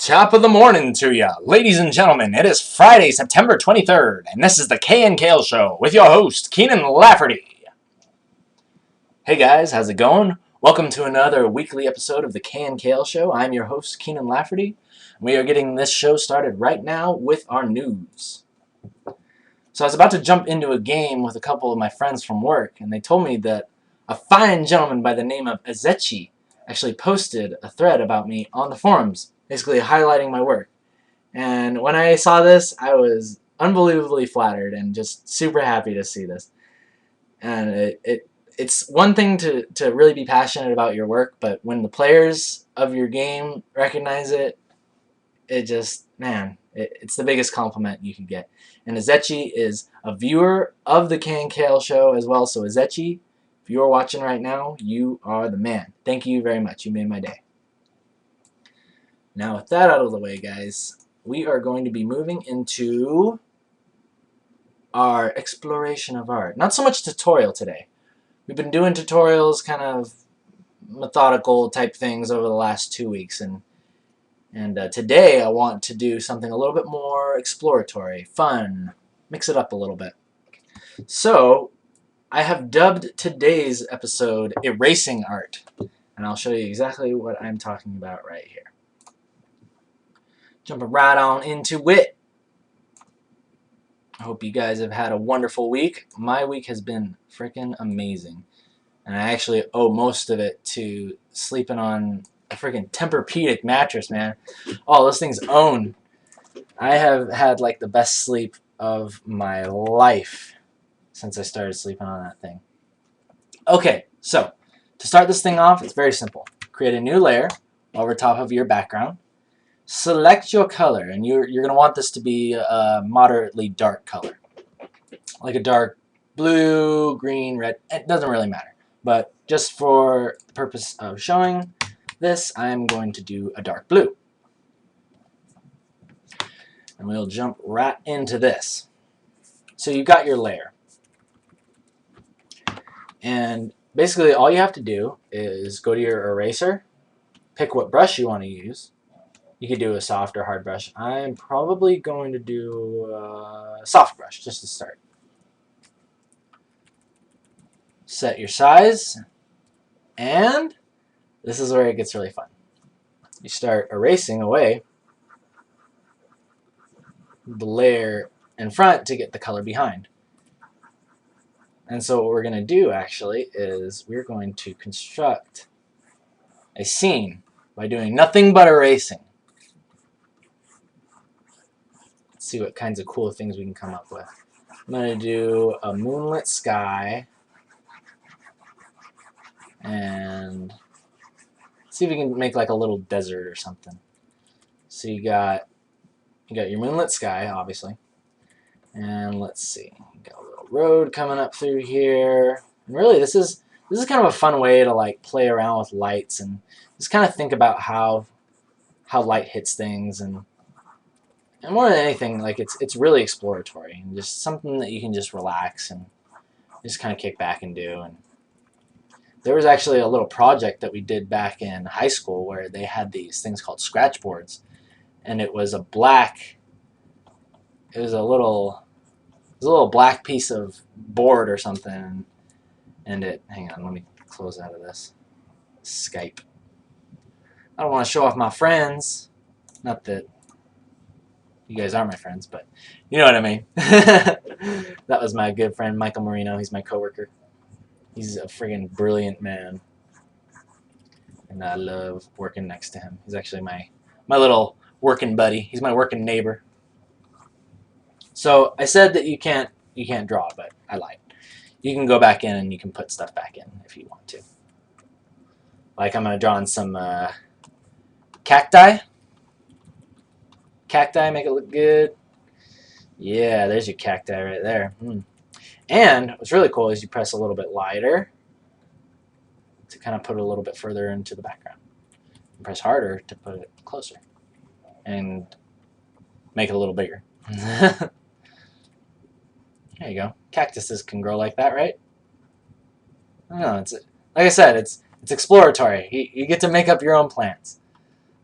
Top of the morning to ya, ladies and gentlemen. It is Friday, September 23rd, and this is the KNKL show with your host, Kienan Lafferty. Hey guys, how's it going? Welcome to another weekly episode of the KNKL show. I'm your host, Kienan Lafferty. We are getting this show started right now with our news. So I was about to jump into a game with a couple of my friends from work, and they told me that a fine gentleman by the name of Epsiode actually posted a thread about me on the forums, basically highlighting my work. And when I saw this, I was unbelievably flattered and just super happy to see this. And it's one thing to really be passionate about your work, but when the players of your game recognize it, it just, man, it's the biggest compliment you can get. And Epsiode is a viewer of the KNKL show as well, so Epsiode, if you're watching right now, you are the man. Thank you very much. You made my day. Now, with that out of the way, guys, we are going to be moving into our exploration of art. Not so much tutorial today. We've been doing tutorials, kind of methodical type things over the last 2 weeks, and today I want to do something a little bit more exploratory, fun, mix it up a little bit. So, I have dubbed today's episode Erasing Art, and I'll show you exactly what I'm talking about right here. Jumping right on into it. I hope you guys have had a wonderful week. My week has been freaking amazing, and I actually owe most of it to sleeping on a freaking Tempur-Pedic mattress, man. Oh, those things own. I have had like the best sleep of my life since I started sleeping on that thing. Okay, so to start this thing off, it's very simple. Create a new layer over top of your background. Select your color, and you're going to want this to be a moderately dark color. Like a dark blue, green, red. It doesn't really matter. But just for the purpose of showing this, I'm going to do a dark blue. And we'll jump right into this. So you got your layer. And basically all you have to do is go to your eraser, pick what brush you want to use. You could do a soft or hard brush. I'm probably going to do a soft brush just to start. Set your size, and this is where it gets really fun. You start erasing away the layer in front to get the color behind. And so what we're going to do actually is we're going to construct a scene by doing nothing but erasing. Let's see what kinds of cool things we can come up with. I'm going to do a moonlit sky and see if we can make like a little desert or something. So you got your moonlit sky, obviously. And let's see. You got a little road coming up through here. And really this is kind of a fun way to like play around with lights and just kind of think about how light hits things, and more than anything, like it's really exploratory and just something that you can just relax and just kind of kick back and do. And there was actually a little project that we did back in high school where they had these things called scratch boards, and it was a little black piece of board or something, and hang on, let me close out of this Skype. I don't want to show off my friends, not that you guys are my friends, but you know what I mean. That was my good friend Michael Marino. He's my coworker. He's a friggin' brilliant man, and I love working next to him. He's actually my little working buddy. He's my working neighbor. So I said that you can't draw, but I lied. You can go back in and you can put stuff back in if you want to. Like I'm gonna draw on some cacti. Cacti, make it look good. Yeah, there's your cacti right there. And what's really cool is you press a little bit lighter to kind of put it a little bit further into the background. And press harder to put it closer. And make it a little bigger. There you go. Cactuses can grow like that, right? I don't know. Like I said, it's exploratory. You get to make up your own plants.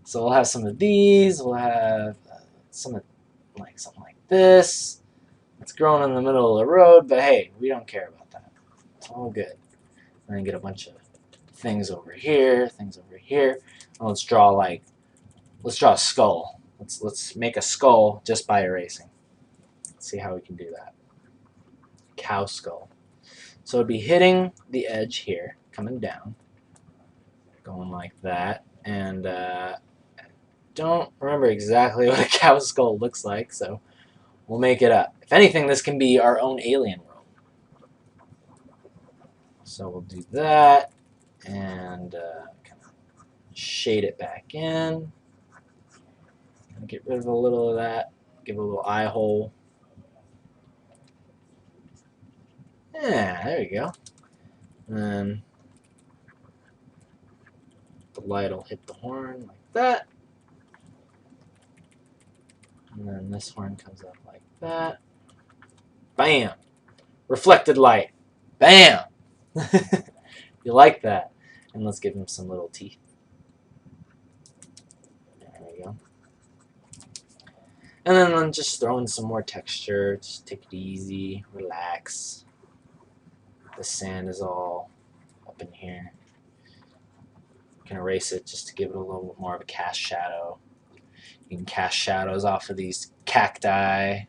So we'll have some of these. We'll have some of something like this. It's growing in the middle of the road, but hey, we don't care about that. It's all good. And then get a bunch of things over here, things over here. And let's draw a skull. Let's make a skull just by erasing. Let's see how we can do that. Cow skull. So it'd be hitting the edge here, coming down, going like that, and I don't remember exactly what a cow skull looks like, so we'll make it up. If anything, this can be our own alien world. So we'll do that, and kind of shade it back in. Get rid of a little of that. Give it a little eye hole. Yeah, there you go. And then the light will hit the horn like that. And then this horn comes up like that. Bam! Reflected light. Bam! You like that. And let's give him some little teeth. There we go. And then I'm just throwing some more texture. Just take it easy. Relax. The sand is all up in here. You can erase it just to give it a little bit more of a cast shadow. You can cast shadows off of these cacti.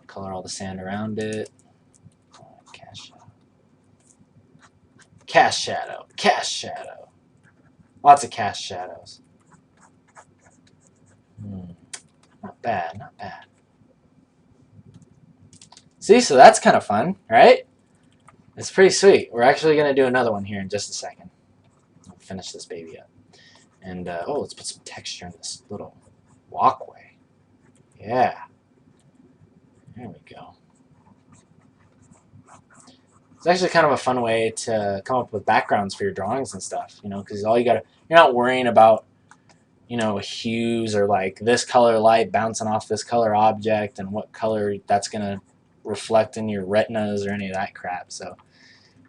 Color all the sand around it. Cast shadow. Cast shadow. Cast shadow. Lots of cast shadows. Not bad, not bad. See, so that's kind of fun, right? It's pretty sweet. We're actually going to do another one here in just a second. I'll finish this baby up. And, oh, let's put some texture in this little walkway. Yeah. There we go. It's actually kind of a fun way to come up with backgrounds for your drawings and stuff, you know, because you're not worrying about, you know, hues or like this color light bouncing off this color object and what color that's going to reflect in your retinas or any of that crap. So,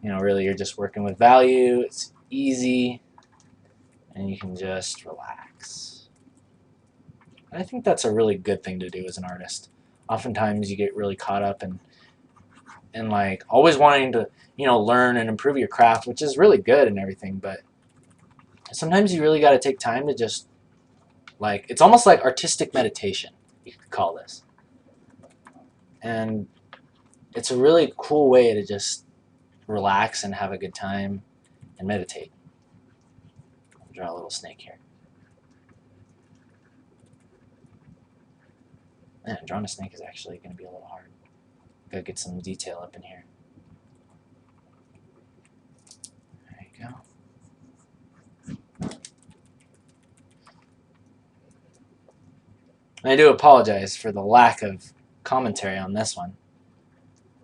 you know, really you're just working with value. It's easy and you can just relax. I think that's a really good thing to do as an artist. Oftentimes you get really caught up in like always wanting to, you know, learn and improve your craft, which is really good and everything, but sometimes you really got to take time to just like, it's almost like artistic meditation, you could call this. And it's a really cool way to just relax and have a good time and meditate. I'll draw a little snake here. Man, drawing a snake is actually going to be a little hard. Gotta get some detail up in here. There you go. And I do apologize for the lack of commentary on this one,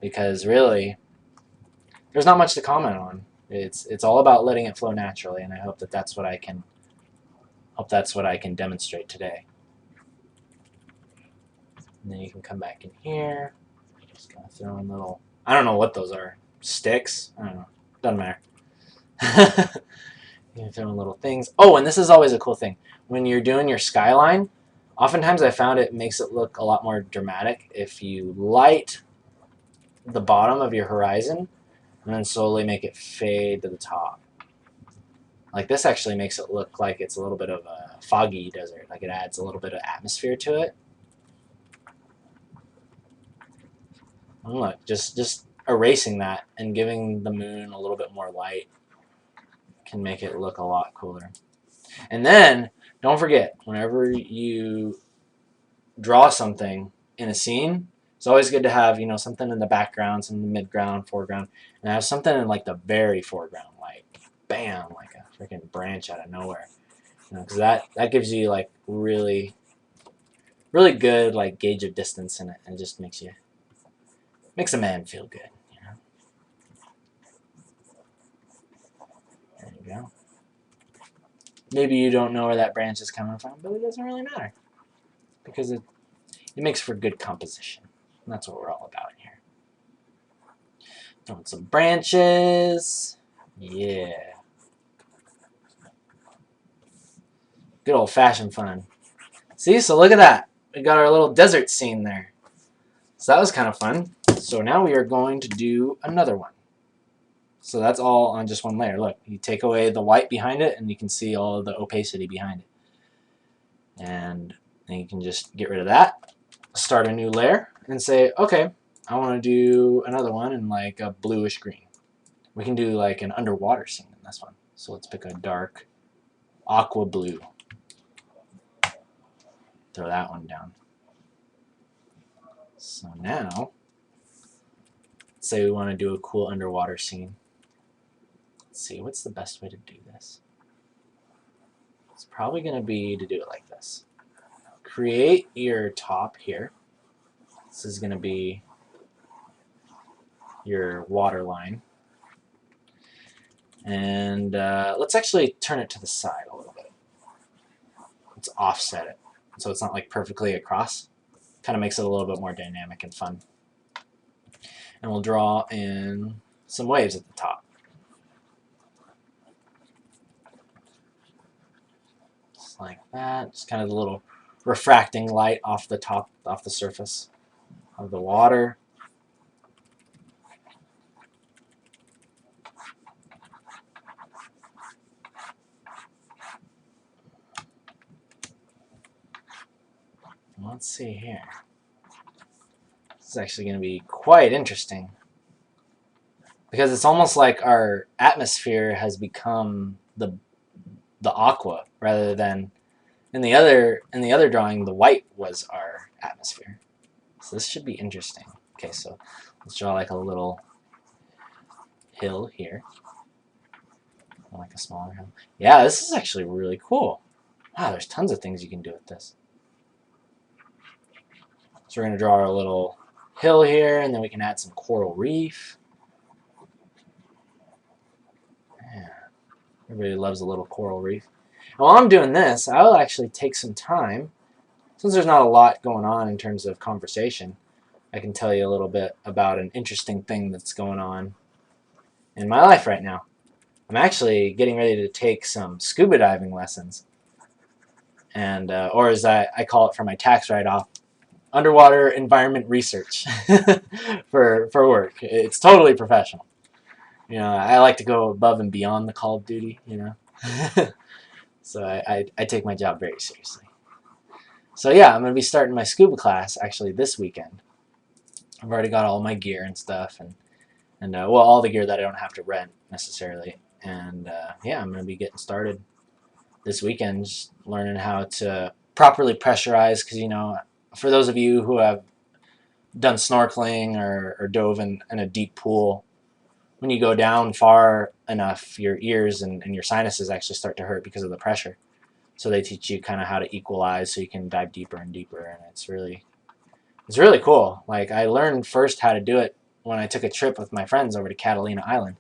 because really, there's not much to comment on. It's all about letting it flow naturally, and I hope that that's what I can demonstrate today. And then you can come back in here. Just gonna throw in little, I don't know what those are. Sticks? I don't know. Doesn't matter. You can throw in little things. Oh, and this is always a cool thing. When you're doing your skyline, oftentimes I found it makes it look a lot more dramatic if you light the bottom of your horizon and then slowly make it fade to the top. Like this actually makes it look like it's a little bit of a foggy desert. Like it adds a little bit of atmosphere to it. And look, just erasing that and giving the moon a little bit more light can make it look a lot cooler. And then, don't forget, whenever you draw something in a scene, it's always good to have, you know, something in the background, something in the midground, foreground, and have something in like the very foreground, like bam, like a freaking branch out of nowhere. You know, because that gives you like really good like gauge of distance in it, and it just makes a man feel good. You know? There you go. Maybe you don't know where that branch is coming from, but it doesn't really matter because it makes for good composition. And that's what we're all about here. Throwing some branches. Yeah. Good old-fashioned fun. See, so look at that. We got our little desert scene there. So that was kind of fun. So now we are going to do another one. So that's all on just one layer. Look, you take away the white behind it, and you can see all of the opacity behind it. And then you can just get rid of that, start a new layer, and say, okay, I want to do another one in like a bluish green. We can do like an underwater scene in this one. So let's pick a dark aqua blue. Throw that one down. So now, let's say we want to do a cool underwater scene. Let's see, what's the best way to do this? It's probably going to be to do it like this. Create your top here. This is going to be your water line. And let's actually turn it to the side a little bit. Let's offset it so it's not like perfectly across. Kind of makes it a little bit more dynamic and fun. And we'll draw in some waves at the top. Just like that. Just kind of a little refracting light off the top, off the surface of the water. Let's see here. This is actually going to be quite interesting because it's almost like our atmosphere has become the aqua rather than in the other drawing the white was our atmosphere. So this should be interesting. Okay, so let's draw like a little hill here, like a smaller hill. Yeah, this is actually really cool. Wow, there's tons of things you can do with this. So we're going to draw our little hill here, and then we can add some coral reef. Yeah, everybody loves a little coral reef. And while I'm doing this, I'll actually take some time, since there's not a lot going on in terms of conversation, I can tell you a little bit about an interesting thing that's going on in my life right now. I'm actually getting ready to take some scuba diving lessons, and or as I call it for my tax write-off, underwater environment research for work. It's totally professional. You know, I like to go above and beyond the call of duty, you know. So I take my job very seriously. So yeah, I'm going to be starting my scuba class actually this weekend. I've already got all my gear and stuff, and well, all the gear that I don't have to rent necessarily. And yeah, I'm going to be getting started this weekend, just learning how to properly pressurize, because, you know, for those of you who have done snorkeling or dove in a deep pool, when you go down far enough, your ears and your sinuses actually start to hurt because of the pressure. So they teach you kind of how to equalize so you can dive deeper and deeper, and it's really cool. Like, I learned first how to do it when I took a trip with my friends over to Catalina Island.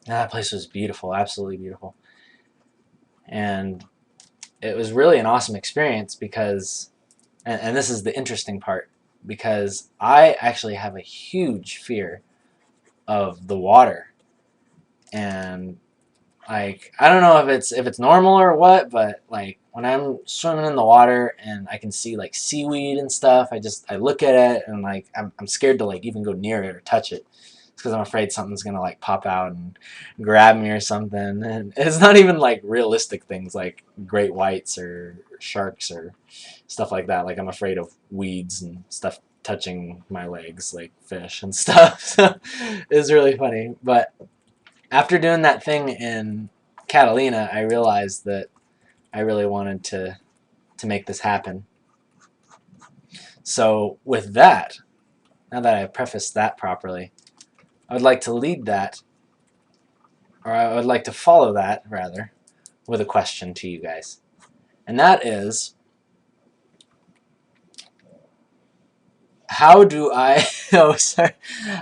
That place was beautiful, absolutely beautiful. And it was really an awesome experience because, and this is the interesting part, because I actually have a huge fear of the water. And like, I don't know if it's normal or what, but like when I'm swimming in the water and I can see like seaweed and stuff, I look at it and like I'm scared to like even go near it or touch it. It's because I'm afraid something's gonna like pop out and grab me or something. And it's not even like realistic things like great whites or sharks or stuff like that. Like, I'm afraid of weeds and stuff touching my legs, like fish and stuff. So it's really funny. But after doing that thing in Catalina, I realized that I really wanted to make this happen. So with that, now that I've prefaced that properly, I would like to lead that, or I would like to follow that, rather, with a question to you guys. And that is, how do I... oh, sorry.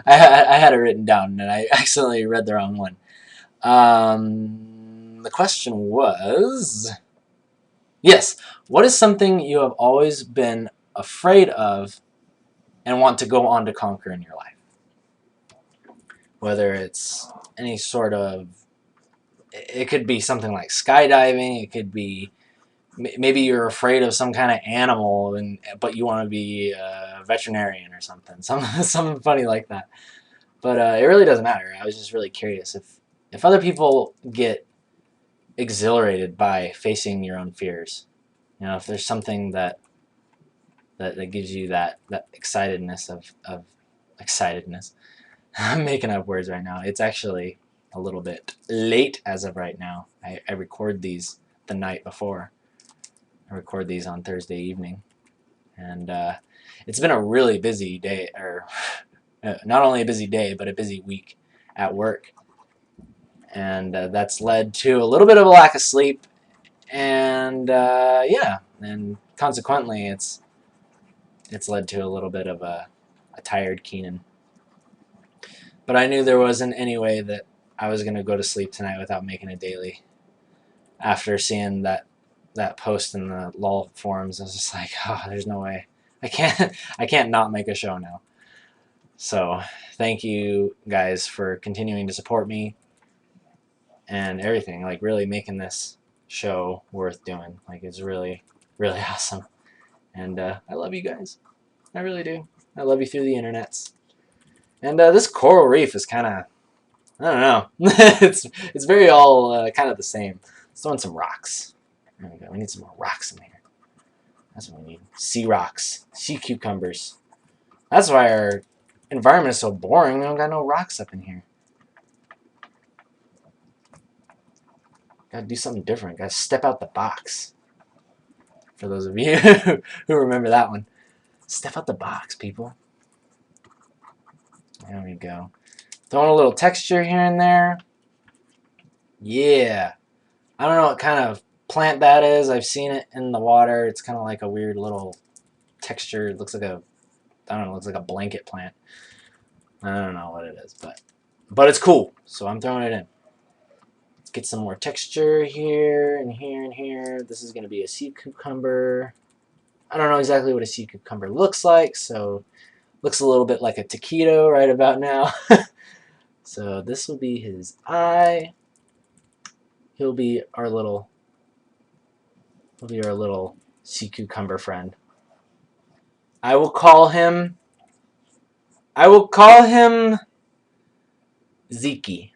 I had it written down, and I accidentally read the wrong one. The question was... yes, what is something you have always been afraid of and want to go on to conquer in your life? Whether it's any sort of... it could be something like skydiving, it could be maybe you're afraid of some kind of animal, but you want to be a veterinarian or something, something funny like that. But it really doesn't matter. I was just really curious if other people get exhilarated by facing your own fears. You know, if there's something that gives you that excitedness of excitedness. I'm making up words right now. It's actually a little bit late as of right now. I record these the night before. I record these on Thursday evening, and it's been a really busy day, or not only a busy day, but a busy week at work, and that's led to a little bit of a lack of sleep, and yeah, and consequently, it's led to a little bit of a tired Keenan. But I knew there wasn't any way that I was going to go to sleep tonight without making a daily. After seeing that post in the LOL forums, I was just like, oh, there's no way. I can't not make a show now. So thank you guys for continuing to support me and everything, like really making this show worth doing. Like, it's really, really awesome. And I love you guys. I really do. I love you through the internets. And this coral reef is kind of, I don't know. it's very all kind of the same. Let's throw in some rocks. There we go. We need some more rocks in here. That's what we need. Sea rocks. Sea cucumbers. That's why our environment is so boring. We don't got no rocks up in here. Gotta do something different. Gotta step out the box. For those of you who remember that one. Step out the box, people. There we go. Throwing a little texture here and there. Yeah. I don't know what kind of plant that is. I've seen it in the water. It's kind of like a weird little texture. It looks like a, I don't know, it looks like a blanket plant. I don't know what it is, but it's cool. So I'm throwing it in. Let's get some more texture here and here and here. This is going to be a sea cucumber. I don't know exactly what a sea cucumber looks like, so looks a little bit like a taquito right about now. So this will be his eye. He'll be our little sea cucumber friend. I will call him Zeke.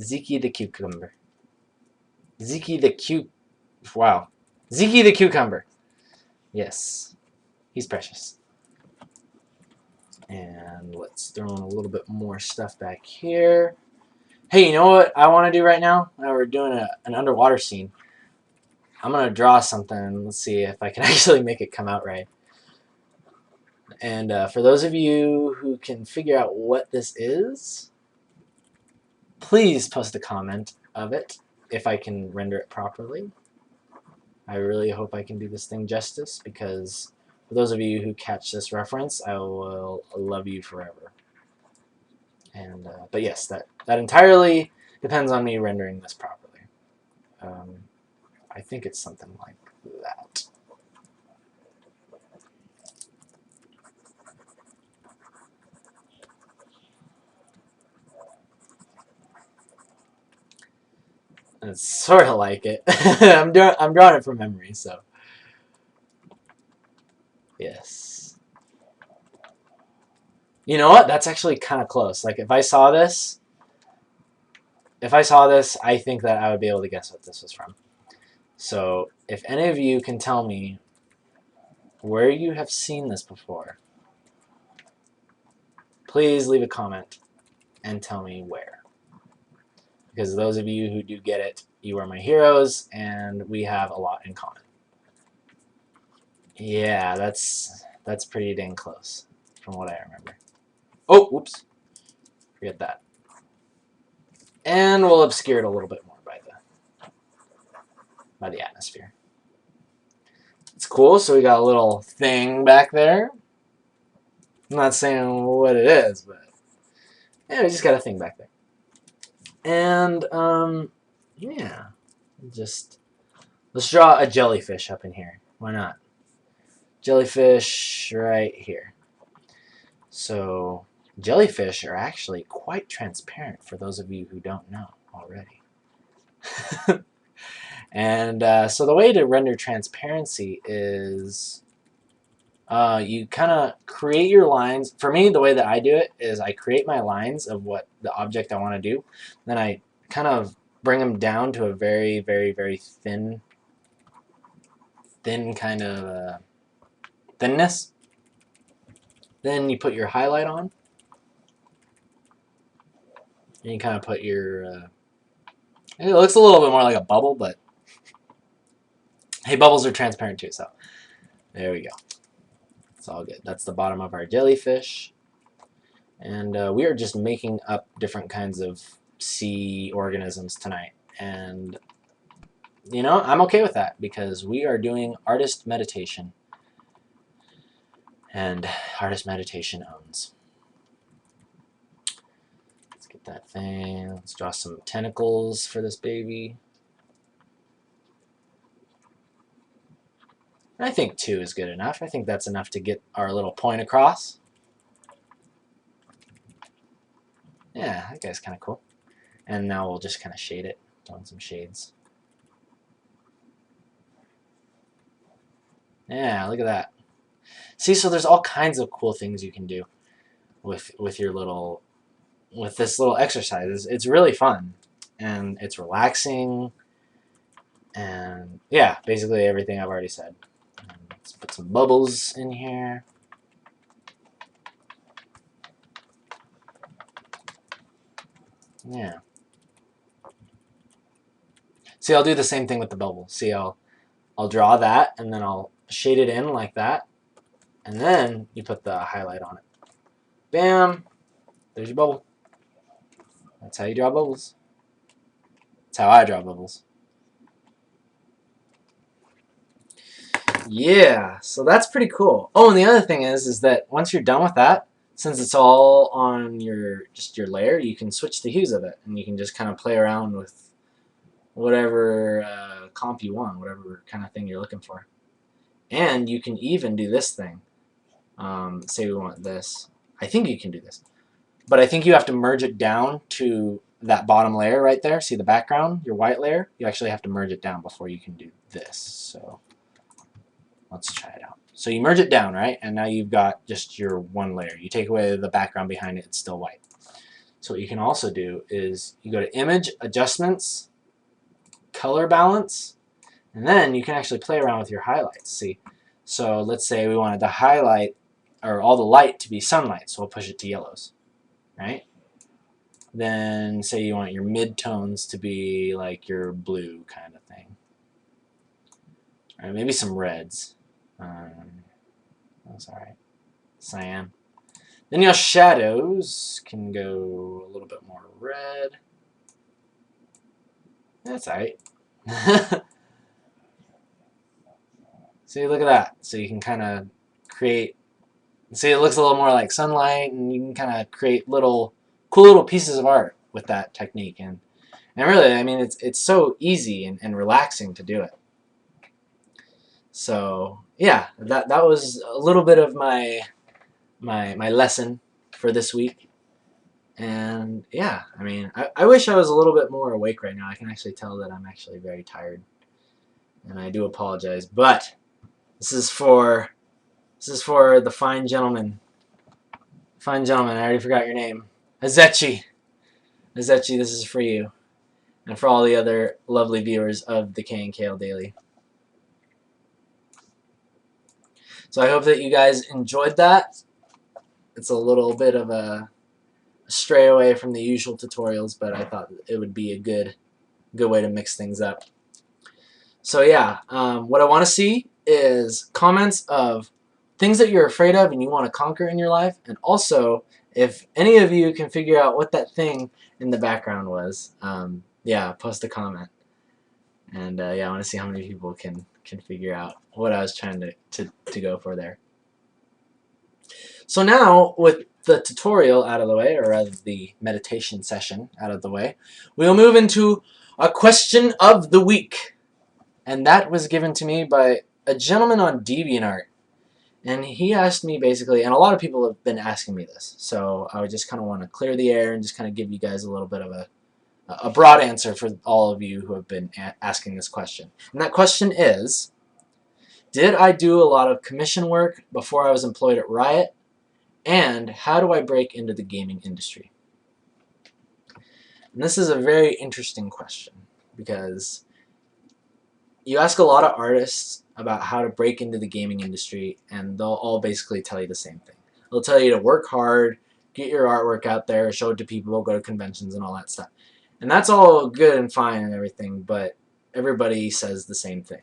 Zeke the cucumber. Zeke the wow. Zeke the cucumber. Yes. He's precious. And let's throw in a little bit more stuff back here. Hey, you know what I want to do right now? Now we're doing an underwater scene. I'm going to draw something. Let's see if I can actually make it come out right. And for those of you who can figure out what this is, please post a comment of it if I can render it properly. I really hope I can do this thing justice, because for those of you who catch this reference, I will love you forever. And but yes, that entirely depends on me rendering this properly. I think it's something like that. It's sort of like it. I'm drawing it from memory, so yes. You know what? That's actually kind of close. Like, if I saw this, I think that I would be able to guess what this was from. So, if any of you can tell me where you have seen this before, please leave a comment and tell me where. Because those of you who do get it, you are my heroes, and we have a lot in common. Yeah, that's pretty dang close from what I remember. Oh, whoops. Forget that. And we'll obscure it a little bit more by the atmosphere. It's cool, so we got a little thing back there. I'm not saying what it is, but yeah, we just got a thing back there. And yeah, just let's draw a jellyfish up in here. Why not? Jellyfish right here. So jellyfish are actually quite transparent, for those of you who don't know already. And so the way to render transparency is you kind of create your lines. For me, the way that I do it is I create my lines of what the object I want to do. Then I kind of bring them down to a very, very, very thin kind of thinness. Then you put your highlight on. And you kind of put your... it looks a little bit more like a bubble, but... hey, bubbles are transparent too, so... there we go. It's all good. That's the bottom of our jellyfish. And we are just making up different kinds of sea organisms tonight. And, you know, I'm okay with that because we are doing artist meditation. And artist meditation owns. Let's get that thing. Let's draw some tentacles for this baby. I think 2 is good enough. I think that's enough to get our little point across. Yeah, that guy's kind of cool. And now we'll just kind of shade it. Doing some shades. Yeah, look at that. See, so there's all kinds of cool things you can do with your little, with this little exercise. It's really fun, and it's relaxing, and yeah, basically everything I've already said. Let's put some bubbles in here. Yeah. See, I'll do the same thing with the bubble. See, I'll draw that, and then I'll shade it in like that, and then you put the highlight on it. Bam! There's your bubble. That's how you draw bubbles. That's how I draw bubbles. Yeah, so that's pretty cool. Oh, and the other thing is that once you're done with that, since it's all on your layer, you can switch the hues of it, and you can just kind of play around with whatever comp you want, whatever kind of thing you're looking for. And you can even do this thing. Say we want this. I think you can do this. But I think you have to merge it down to that bottom layer right there. See the background, your white layer? You actually have to merge it down before you can do this. So let's try it out. So you merge it down, right? And now you've got just your one layer. You take away the background behind it, it's still white. So what you can also do is you go to Image, Adjustments, Color Balance, and then you can actually play around with your highlights. See? So let's say we wanted the highlight, or all the light to be sunlight, so we'll push it to yellows, right? Then say you want your mid-tones to be like your blue kind of thing. All right, maybe some reds. That's alright. Cyan. Then your shadows can go a little bit more red. That's alright. See, look at that. So you can kind of create, see, it looks a little more like sunlight, and you can kind of create cool little pieces of art with that technique. And really, I mean, it's so easy and relaxing to do it. So yeah, that was a little bit of my lesson for this week. And yeah, I mean, I wish I was a little bit more awake right now. I can actually tell that I'm actually very tired, and I do apologize. But this is for the fine gentleman. Fine gentleman, I already forgot your name. Azechi. Azechi, this is for you. And for all the other lovely viewers of the KNKL Daily. So I hope that you guys enjoyed that. It's a little bit of a stray away from the usual tutorials, but I thought it would be a good way to mix things up. So yeah, what I want to see is comments of things that you're afraid of and you want to conquer in your life, and also if any of you can figure out what that thing in the background was, yeah, post a comment. And yeah, I want to see how many people can figure out what I was trying to go for there. So now, with the tutorial out of the way, or rather the meditation session out of the way, we'll move into a question of the week. And that was given to me by a gentleman on DeviantArt. And he asked me basically, and a lot of people have been asking me this, so I would just kind of want to clear the air and just kind of give you guys a little bit of a a broad answer for all of you who have been asking this question. And that question is, did I do a lot of commission work before I was employed at Riot? And how do I break into the gaming industry? And this is a very interesting question because you ask a lot of artists about how to break into the gaming industry, and they'll all basically tell you the same thing. They'll tell you to work hard, get your artwork out there, show it to people, go to conventions and all that stuff. And that's all good and fine and everything, but everybody says the same thing.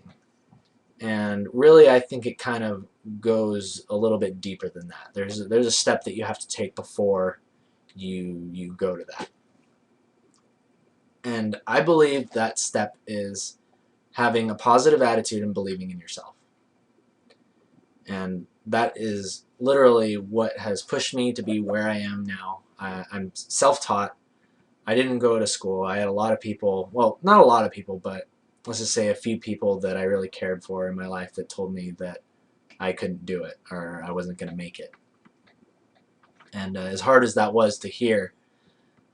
And really, I think it kind of goes a little bit deeper than that. There's a step that you have to take before you go to that. And I believe that step is having a positive attitude and believing in yourself. And that is literally what has pushed me to be where I am now. I'm self-taught. I didn't go to school. I had a lot of people, well, not a lot of people, but let's just say a few people that I really cared for in my life that told me that I couldn't do it or I wasn't going to make it. And as hard as that was to hear,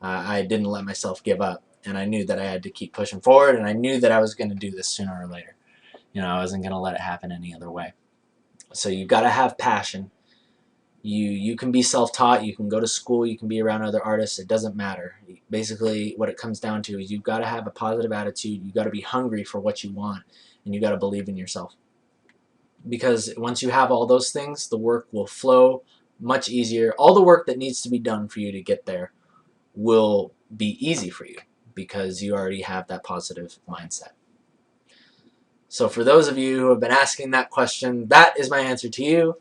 I didn't let myself give up. And I knew that I had to keep pushing forward, and I knew that I was going to do this sooner or later. I wasn't going to let it happen any other way. So you've got to have passion. You can be self-taught, you can go to school, you can be around other artists, it doesn't matter. Basically, what it comes down to is you've got to have a positive attitude, you've got to be hungry for what you want, and you've got to believe in yourself. Because once you have all those things, the work will flow much easier. All the work that needs to be done for you to get there will be easy for you, because you already have that positive mindset. So for those of you who have been asking that question, that is my answer to you.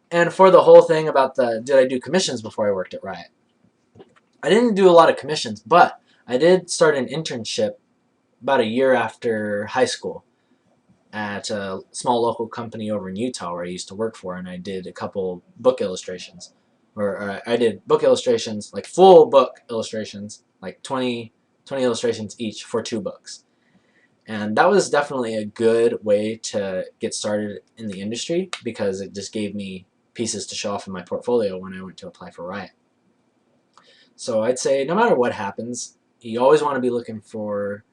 And for the whole thing about did I do commissions before I worked at Riot? I didn't do a lot of commissions, but I did start an internship about a year after high school at a small local company over in Utah where I used to work for, and I did a couple book illustrations. I did book illustrations, like full book illustrations, like 20 illustrations each for 2 books. And that was definitely a good way to get started in the industry because it just gave me pieces to show off in my portfolio when I went to apply for Riot. So I'd say no matter what happens, you always want to be looking for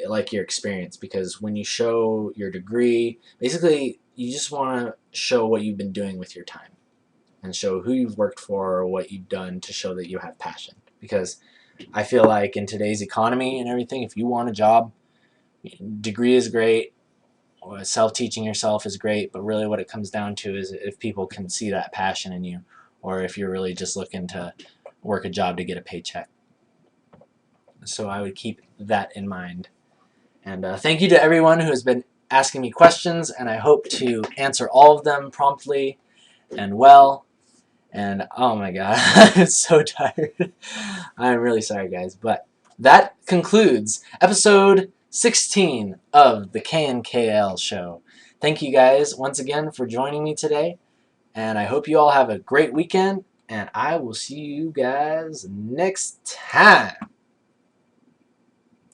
like your experience, because when you show your degree, basically you just want to show what you've been doing with your time and show who you've worked for or what you've done to show that you have passion. Because I feel like in today's economy and everything, if you want a job, degree is great, self-teaching yourself is great, but really what it comes down to is if people can see that passion in you, or if you're really just looking to work a job to get a paycheck. So I would keep that in mind. And thank you to everyone who has been asking me questions, and I hope to answer all of them promptly and well. And oh my god, I'm so tired. I'm really sorry, guys. But that concludes episode 16 of the KNKL show. Thank you guys once again for joining me today, and I hope you all have a great weekend, and I will see you guys next time.